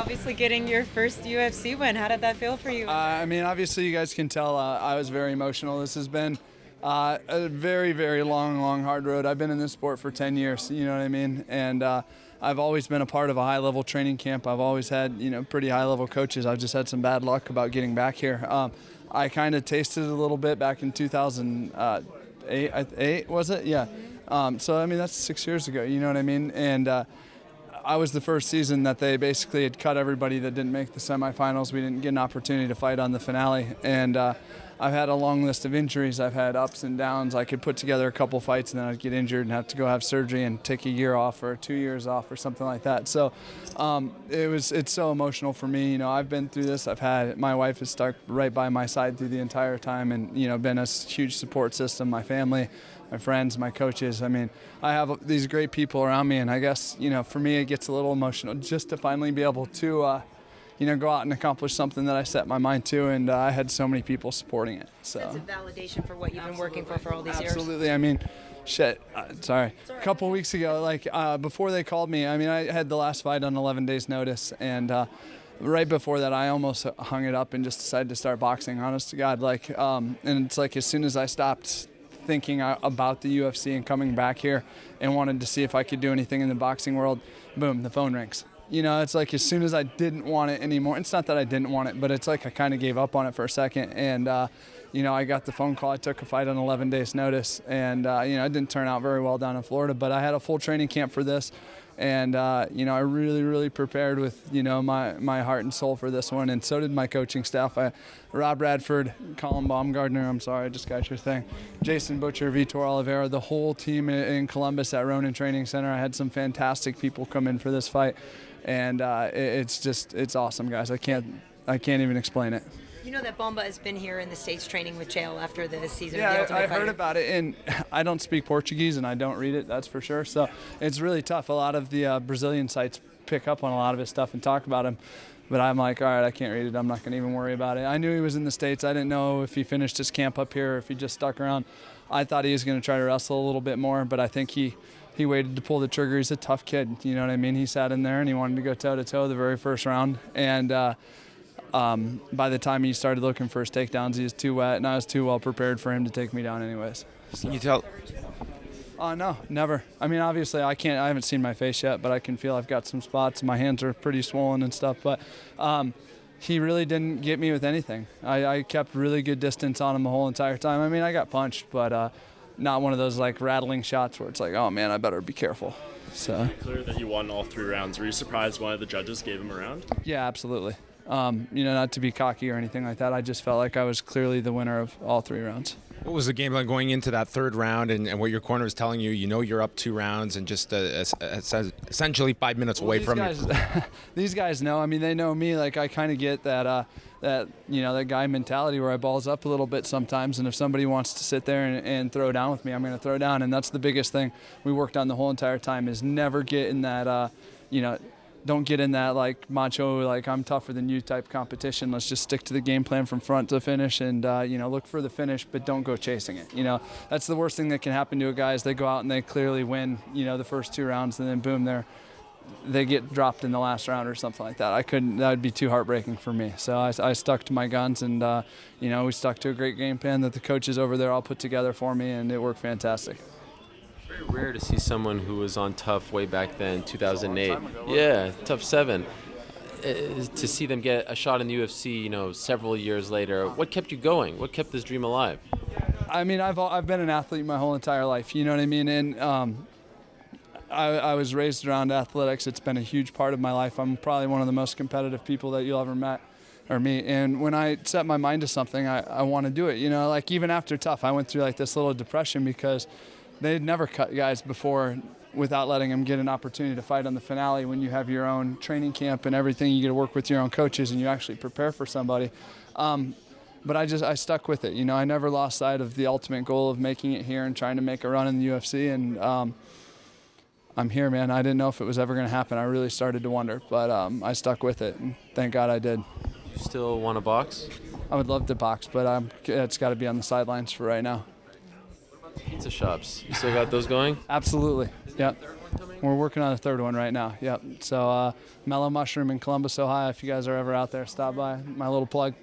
obviously getting your first UFC win. How did that feel for you? I mean, obviously you guys can tell I was very emotional. This has been a very, very long, hard road. I've been in this sport for 10 years, you know what I mean? And I've always been a part of a high-level training camp. I've always had, pretty high-level coaches. I've just had some bad luck about getting back here. I kind of tasted it a little bit back in 2008, was it? Yeah. So, I mean, that's 6 years ago, you know what I mean? And I was the first season that they basically had cut everybody that didn't make the semifinals. We didn't get an opportunity to fight on the finale. And I've had a long list of injuries. I've had ups and downs. I could put together a couple fights and then I'd get injured and have to go have surgery and take a year off or 2 years off or something like that. So it's so emotional for me. I've been through this. My wife has stuck right by my side through the entire time and, been a huge support system, my family, my friends, my coaches. I mean, I have these great people around me, and I guess, for me it gets a little emotional just to finally be able to, go out and accomplish something that I set my mind to, and I had so many people supporting it. So that's a validation for what you've been working for all these years. Absolutely. I mean, sorry. A couple weeks ago, before they called me, I mean, I had the last fight on 11 days notice, and right before that, I almost hung it up and just decided to start boxing, honest to God. And it's like as soon as I stopped thinking about the UFC and coming back here and wanted to see if I could do anything in the boxing world, boom, the phone rings. It's like as soon as I didn't want it anymore, it's not that I didn't want it, but it's like I kind of gave up on it for a second. And, I got the phone call. I took a fight on 11 days notice, and, it didn't turn out very well down in Florida, but I had a full training camp for this. And, I really, really prepared with, my heart and soul for this one. And so did my coaching staff. Rob Radford, Colin Baumgardner, I'm sorry, I just got your thing. Jason Butcher, Vitor Oliveira, the whole team in Columbus at Ronin Training Center. I had some fantastic people come in for this fight. And it's awesome, guys. I can't even explain it. You know that Bamba has been here in the States training with Chael after the season yeah, of the Ultimate I Fighter. heard about it, and I don't speak Portuguese, and I don't read it, that's for sure. So it's really tough. A lot of the Brazilian sites pick up on a lot of his stuff and talk about him. But I'm like, all right, I can't read it. I'm not going to even worry about it. I knew he was in the States. I didn't know if he finished his camp up here or if he just stuck around. I thought he was going to try to wrestle a little bit more, but I think he waited to pull the trigger. He's a tough kid, you know what I mean? He sat in there and he wanted to go toe-to-toe the very first round. And by the time he started looking for his takedowns, he was too wet, and I was too well prepared for him to take me down anyways. So. Can you tell? No, never. I mean, obviously, I haven't seen my face yet, but I can feel I've got some spots. My hands are pretty swollen and stuff, but he really didn't get me with anything. I kept really good distance on him the whole entire time. I mean, I got punched, but not one of those rattling shots where it's like, oh man, I better be careful. So. Clear that you won all 3 rounds. Were you surprised one of the judges gave him a round? Yeah, absolutely. Not to be cocky or anything like that. I just felt like I was clearly the winner of all 3 rounds. What was the game plan going into that 3rd round and what your corner was telling you? You're up 2 rounds and just essentially 5 minutes away from it. These guys know. I mean, they know me. I kind of get that guy mentality where I balls up a little bit sometimes. And if somebody wants to sit there and throw down with me, I'm going to throw down. And that's the biggest thing we worked on the whole entire time is never get in that, don't get in that macho, I'm tougher than you type competition. Let's just stick to the game plan from front to finish and, look for the finish, but don't go chasing it. That's the worst thing that can happen to a guy is they go out and they clearly win, the first 2 rounds and then boom, they get dropped in the last round or something like that. That would be too heartbreaking for me. So I stuck to my guns and, we stuck to a great game plan that the coaches over there all put together for me and it worked fantastic. Very rare to see someone who was on Tough way back then, 2008. Yeah, Tough 7. To see them get a shot in the UFC, several years later. What kept you going? What kept this dream alive? I mean, I've been an athlete my whole entire life. You know what I mean? And I was raised around athletics. It's been a huge part of my life. I'm probably one of the most competitive people that you'll ever meet. And when I set my mind to something, I want to do it. Even after Tough, I went through this little depression because they'd never cut guys before without letting them get an opportunity to fight on the finale. When you have your own training camp and everything, you get to work with your own coaches and you actually prepare for somebody. But I stuck with it. I never lost sight of the ultimate goal of making it here and trying to make a run in the UFC. And I'm here, man. I didn't know if it was ever going to happen. I really started to wonder, but I stuck with it, and thank God I did. You still want to box? I would love to box, but it's got to be on the sidelines for right now. Pizza shops. You still got those going? Absolutely. Yep. We're working on a third one right now. Yep. So Mellow Mushroom in Columbus, Ohio. If you guys are ever out there, stop by. My little plug.